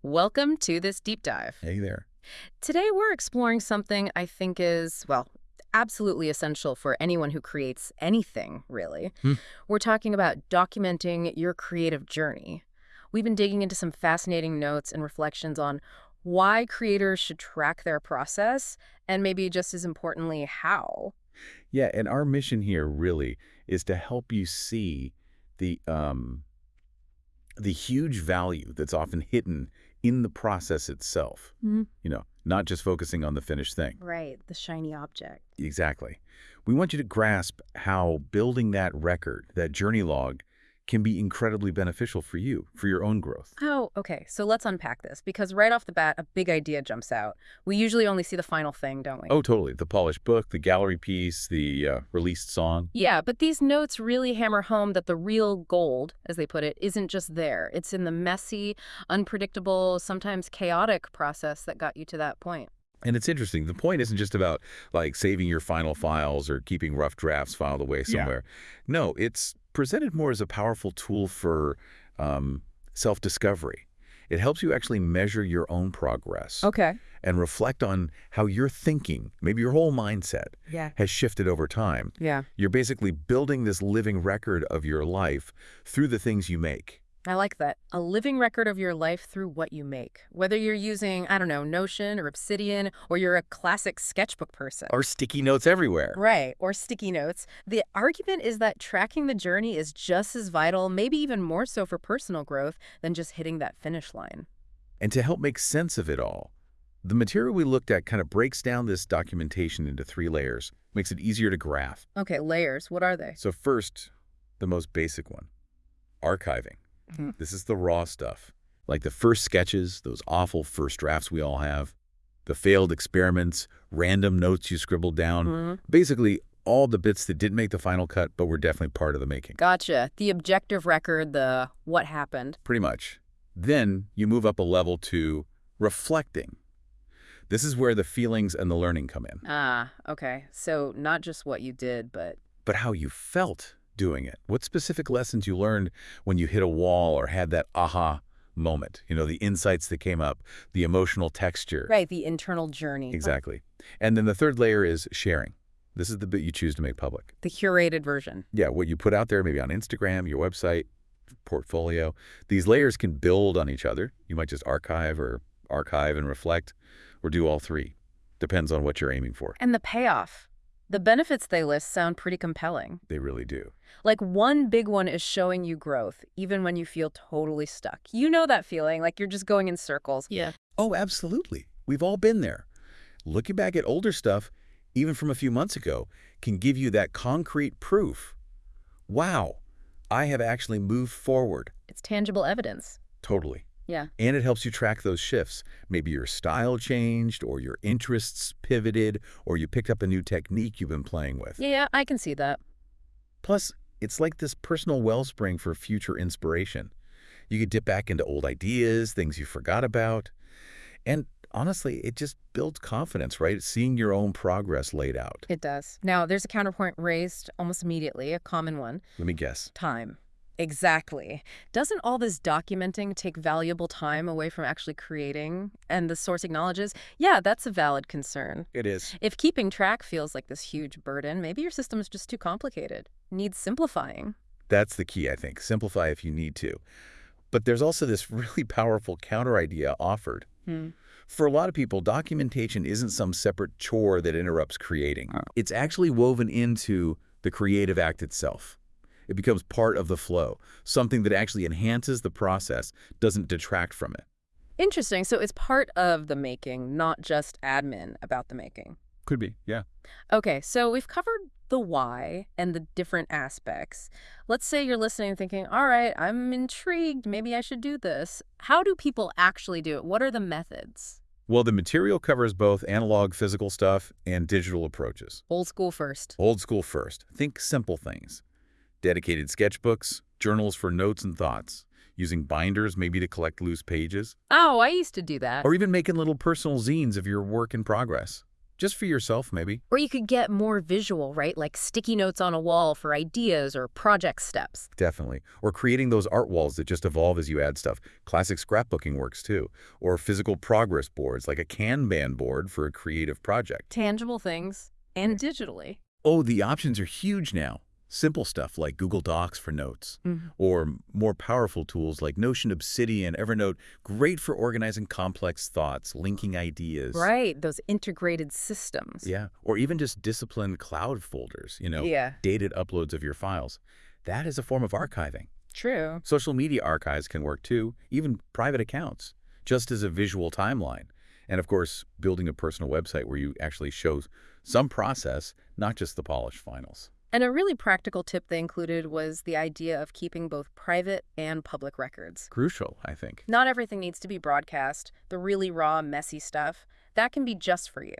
Welcome to this deep dive. Hey there. Today we're exploring something I think is, well, absolutely essential for anyone who creates anything, really. Hmm. We're talking about documenting your creative journey. We've been digging into some fascinating notes and reflections on why creators should track their process, and maybe just as importantly, how. Yeah, and our mission here really is to help you see the um the huge value that's often hidden in the process itself. Mhm. Not just focusing on the finished thing. Right, the shiny object. Exactly. We want you to grasp how building that record, that journey log, can be incredibly beneficial for you, for your own growth. Oh, okay. So let's unpack this because right off the bat, a big idea jumps out. We usually only see the final thing, don't we? Oh, totally. The polished book, the gallery piece, the released song. Yeah, but these notes really hammer home that the real gold, as they put it, isn't just there. It's in the messy, unpredictable, sometimes chaotic process that got you to that point. And it's interesting. The point isn't just about like saving your final files or keeping rough drafts filed away somewhere. No, it's presented more as a powerful tool for self-discovery. It helps you actually measure your own progress Okay. and reflect on how your thinking, maybe your whole mindset, Yeah. has shifted over time. Yeah. You're basically building this living record of your life through the things you make. I like that. A living record of your life through what you make. Whether you're using, I don't know, Notion or Obsidian, or you're a classic sketchbook person. Or sticky notes everywhere. Right, or sticky notes. The argument is that tracking the journey is just as vital, maybe even more so for personal growth than just hitting that finish line. And to help make sense of it all, the material we looked at kind of breaks down this documentation into 3 layers, makes it easier to graph. Okay, layers. What are they? So first, the most basic one, archiving. Mhm. This is the raw stuff, like the first sketches, those awful first drafts we all have, the failed experiments, random notes you scribbled down, Mhm. basically all the bits that didn't make the final cut but were definitely part of the making. Gotcha. The objective record, the what happened. Pretty much. Then you move up a level to reflecting. This is where the feelings and the learning come in. Ah, okay. So not just what you did, but But how you felt doing it. What specific lessons you learned when you hit a wall or had that aha moment. The insights that came up, the emotional texture. right, the internal journey. Exactly. And then the third layer is sharing. This is the bit you choose to make public. The curated version. Yeah, what you put out there, maybe on Instagram, your website, portfolio. These layers can build on each other. You might just archive and reflect, or do all 3. Depends on what you're aiming for. And the payoff. The benefits they list sound pretty compelling. They really do. Like one big one is showing you growth, even when you feel totally stuck. You know that feeling, like you're just going in circles. Yeah. Oh, absolutely. We've all been there. Looking back at older stuff, even from a few months ago, can give you that concrete proof. Wow, I have actually moved forward. It's tangible evidence. Totally. Yeah. And it helps you track those shifts. Maybe your style changed, or your interests pivoted, or you picked up a new technique you've been playing with. Yeah, I can see that. Plus, it's like this personal wellspring for future inspiration. You could dip back into old ideas, things you forgot about. And honestly, it just builds confidence, right? Seeing your own progress laid out. It does. Now, there's a counterpoint raised almost immediately, a common one. Let me guess. Time. Exactly. Doesn't all this documenting take valuable time away from actually creating? And the source acknowledges, yeah, that's a valid concern. It is. If keeping track feels like this huge burden, maybe your system is just too complicated. Needs simplifying. That's the key, I think. Simplify if you need to. But there's also this really powerful counter idea offered. For a lot of people, documentation isn't some separate chore that interrupts creating. It's actually woven into the creative act itself. It becomes part of the flow, something that actually enhances the process, doesn't detract from it. Interesting. So it's part of the making, not just admin about the making. Could be, yeah. Okay, so we've covered the why and the different aspects. Let's say you're listening and thinking, all right, I'm intrigued. Maybe I should do this. How do people actually do it? What are the methods? Well, the material covers both analog physical stuff and digital approaches. Old school first. Old school first. Think simple things. Dedicated sketchbooks, journals for notes and thoughts, using binders maybe to collect loose pages, Oh, I used to do that. or even making little personal zines of your work in progress. Just for yourself, maybe. Or you could get more visual, right? Like sticky notes on a wall for ideas or project steps. Definitely. Or creating those art walls that just evolve as you add stuff. Classic scrapbooking works too. Or physical progress boards, like a Kanban board for a creative project. Tangible things and digitally. Oh, the options are huge now. Simple stuff like Google Docs for notes. Or more powerful tools like Notion, Obsidian, Evernote, great for organizing complex thoughts, linking ideas. Right, those integrated systems. Yeah, or even just disciplined cloud folders, Yeah, dated uploads of your files. That is a form of archiving. true. Social media archives can work too, even private accounts, just as a visual timeline. And of course, building a personal website where you actually show some process, not just the polished finals. And a really practical tip they included was the idea of keeping both private and public records. Crucial, I think. Not everything needs to be broadcast. The really raw, messy stuff, that can be just for you.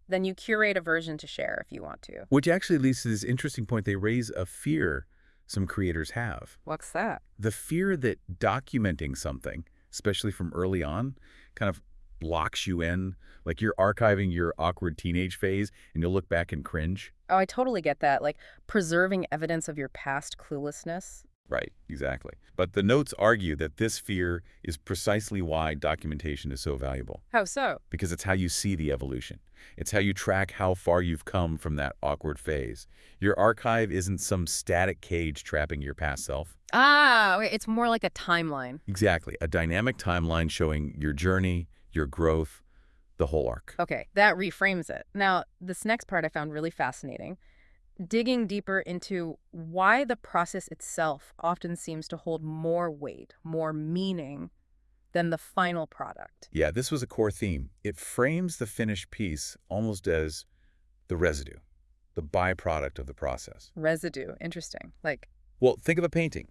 Then you curate a version to share if you want to. Which actually leads to this interesting point. They raise a fear some creators have. What's that? The fear that documenting something, especially from early on, kind of locks you in, like you're archiving your awkward teenage phase and you'll look back and cringe. Oh, I totally get that. Like preserving evidence of your past cluelessness. Right, exactly. But the notes argue that this fear is precisely why documentation is so valuable. How so? Because it's how you see the evolution. It's how you track how far you've come from that awkward phase. Your archive isn't some static cage trapping your past self. Ah, okay, it's more like a timeline. Exactly, a dynamic timeline showing your journey, your growth, the whole arc. Okay, that reframes it. Now, this next part I found really fascinating. Digging deeper into why the process itself often seems to hold more weight, more meaning than the final product. Yeah, this was a core theme. It frames the finished piece almost as the residue, the byproduct of the process. Residue, interesting. Like, Well, think of a painting.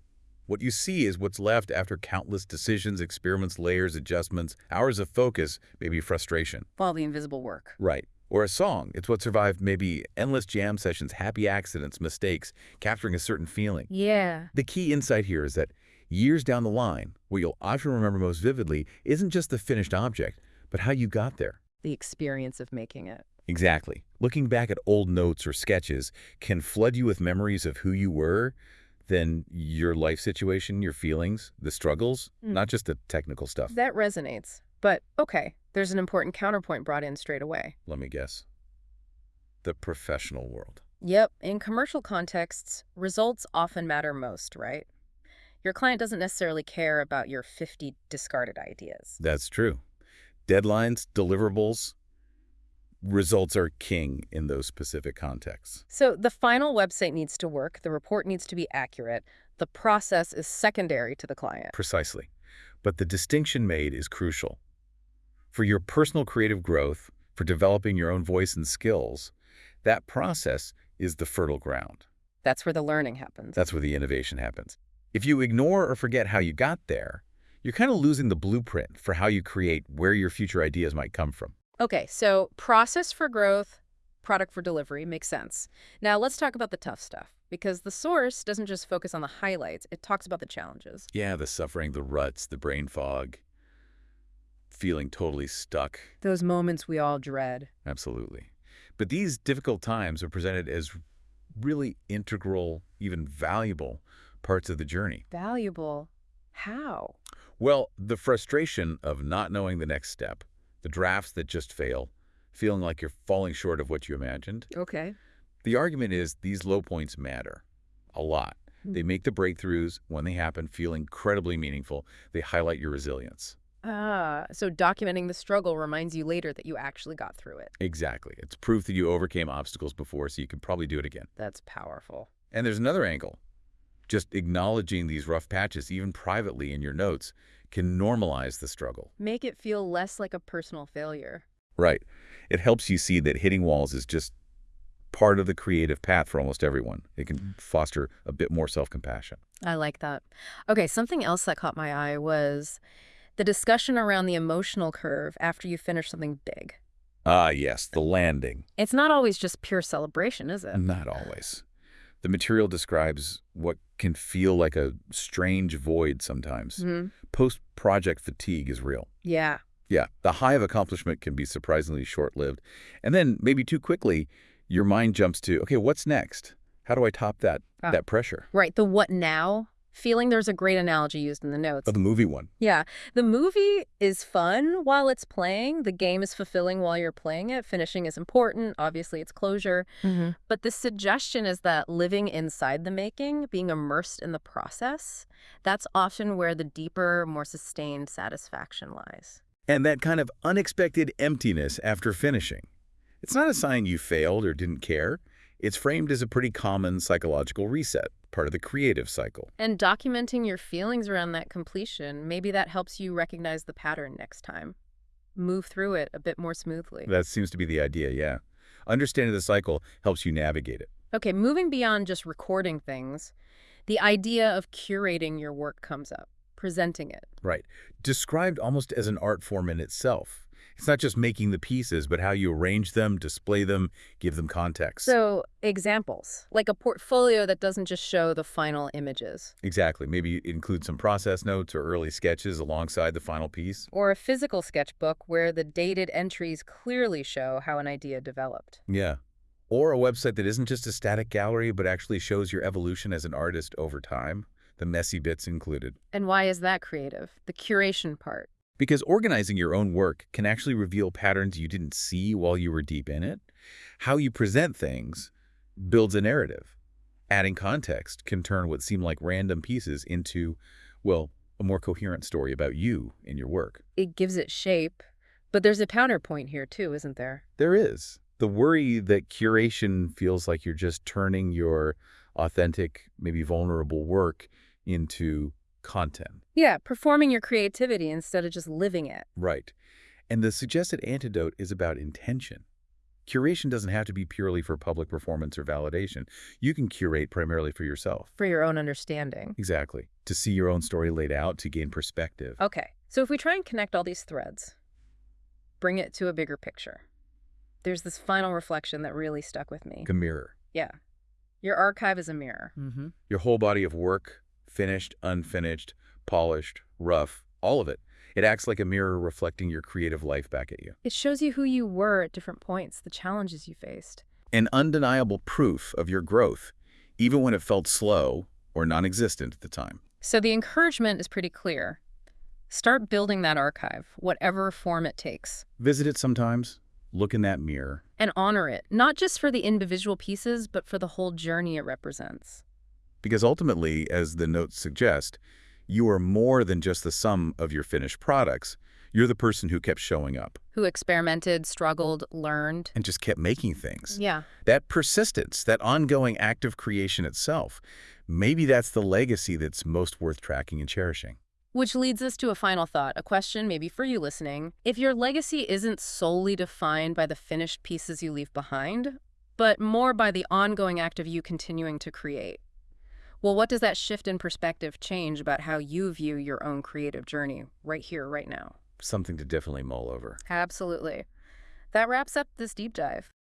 What you see is what's left after countless decisions, experiments, layers, adjustments, hours of focus, maybe frustration. all the invisible work. Right. Or a song. It's what survived maybe endless jam sessions, happy accidents, mistakes, capturing a certain feeling. Yeah. The key insight here is that years down the line, what you'll often remember most vividly isn't just the finished object, but how you got there. The experience of making it. Exactly. Looking back at old notes or sketches can flood you with memories of who you were, then your life situation, your feelings, the struggles, not just the technical stuff. That resonates. But, okay, there's an important counterpoint brought in straight away. Let me guess. The professional world. Yep, in commercial contexts, results often matter most, right? Your client doesn't necessarily care about your 50 discarded ideas. That's true. Deadlines, deliverables, results are king in those specific contexts. So the final website needs to work, the report needs to be accurate, the process is secondary to the client. Precisely. But the distinction made is crucial. For your personal creative growth, for developing your own voice and skills, that process is the fertile ground. That's where the learning happens. That's where the innovation happens. If you ignore or forget how you got there, you're kind of losing the blueprint for how you create where your future ideas might come from. Okay, so process for growth, product for delivery makes sense. Now let's talk about the tough stuff, because the source doesn't just focus on the highlights, it talks about the challenges. Yeah, the suffering, the ruts, the brain fog, feeling totally stuck. Those moments we all dread. Absolutely. But these difficult times are presented as really integral, even valuable parts of the journey. Valuable. How? Well, the frustration of not knowing the next step, the drafts that just fail, feeling like you're falling short of what you imagined. Okay. The argument is these low points matter a lot. They make the breakthroughs, when they happen, feel incredibly meaningful. They highlight your resilience. So documenting the struggle reminds you later that you actually got through it. Exactly. It's proof that you overcame obstacles before, so you can probably do it again. That's powerful. And there's another angle. Just acknowledging these rough patches, even privately in your notes, can normalize the struggle. Make it feel less like a personal failure. Right. It helps you see that hitting walls is just part of the creative path for almost everyone. It can foster a bit more self-compassion. I like that. Okay, something else that caught my eye was the discussion around the emotional curve after you finish something big. Ah, yes, the landing. It's not always just pure celebration, is it? Not always. The material describes what can feel like a strange void sometimes. Post-project fatigue is real. Yeah. Yeah, the high of accomplishment can be surprisingly short-lived. And then maybe too quickly, your mind jumps to, okay, what's next? How do I top that pressure? Right, the what now feeling. There's a great analogy used in the Oh, notes. the movie one. Yeah, the movie is fun while it's playing. The game is fulfilling while you're playing it. Finishing is important. Obviously, it's closure. But the suggestion is that living inside the making, being immersed in the process, that's often where the deeper, more sustained satisfaction lies. And that kind of unexpected emptiness after finishing. It's not a sign you failed or didn't care. It's framed as a pretty common psychological reset, part of the creative cycle. And documenting your feelings around that completion, maybe that helps you recognize the pattern next time. Move through it a bit more smoothly. That seems to be the idea, yeah. Understanding the cycle helps you navigate it. Okay, moving beyond just recording things, the idea of curating your work comes up, presenting it. Right. Described almost as an art form in itself. It's not just making the pieces, but how you arrange them, display them, give them context. So, examples, like a portfolio that doesn't just show the final images. Exactly. Maybe include some process notes or early sketches alongside the final piece. Or a physical sketchbook where the dated entries clearly show how an idea developed. Yeah. Or a website that isn't just a static gallery, but actually shows your evolution as an artist over time, the messy bits included. And why is that creative? The curation part. Because organizing your own work can actually reveal patterns you didn't see while you were deep in it. How you present things builds a narrative. Adding context can turn what seem like random pieces into, well, a more coherent story about you and your work. It gives it shape. But there's a counterpoint here too, isn't there? There is. The worry that curation feels like you're just turning your authentic, maybe vulnerable work into content. Yeah, performing your creativity instead of just living it. Right. And the suggested antidote is about intention. Curation doesn't have to be purely for public performance or validation. You can curate primarily for yourself. For your own understanding. Exactly. To see your own story laid out, to gain perspective. Okay, so if we try and connect all these threads, bring it to a bigger picture, there's this final reflection that really stuck with me. Like a mirror. Yeah. Your archive is a mirror. Your whole body of work, finished, unfinished, polished, rough, all of it. It acts like a mirror reflecting your creative life back at you. It shows you who you were at different points, the challenges you faced. An undeniable proof of your growth, even when it felt slow or non-existent at the time. So the encouragement is pretty clear. Start building that archive, whatever form it takes. Visit it sometimes, look in that mirror. And honor it, not just for the individual pieces, but for the whole journey it represents. Because ultimately, as the notes suggest, you are more than just the sum of your finished products. You're the person who kept showing up. Who experimented, struggled, learned. And just kept making things. Yeah. That persistence, that ongoing act of creation itself, maybe that's the legacy that's most worth tracking and cherishing. Which leads us to a final thought, a question maybe for you listening. If your legacy isn't solely defined by the finished pieces you leave behind, but more by the ongoing act of you continuing to create, well, what does that shift in perspective change about how you view your own creative journey right here, right now? Something to definitely mull over. Absolutely. That wraps up this deep dive.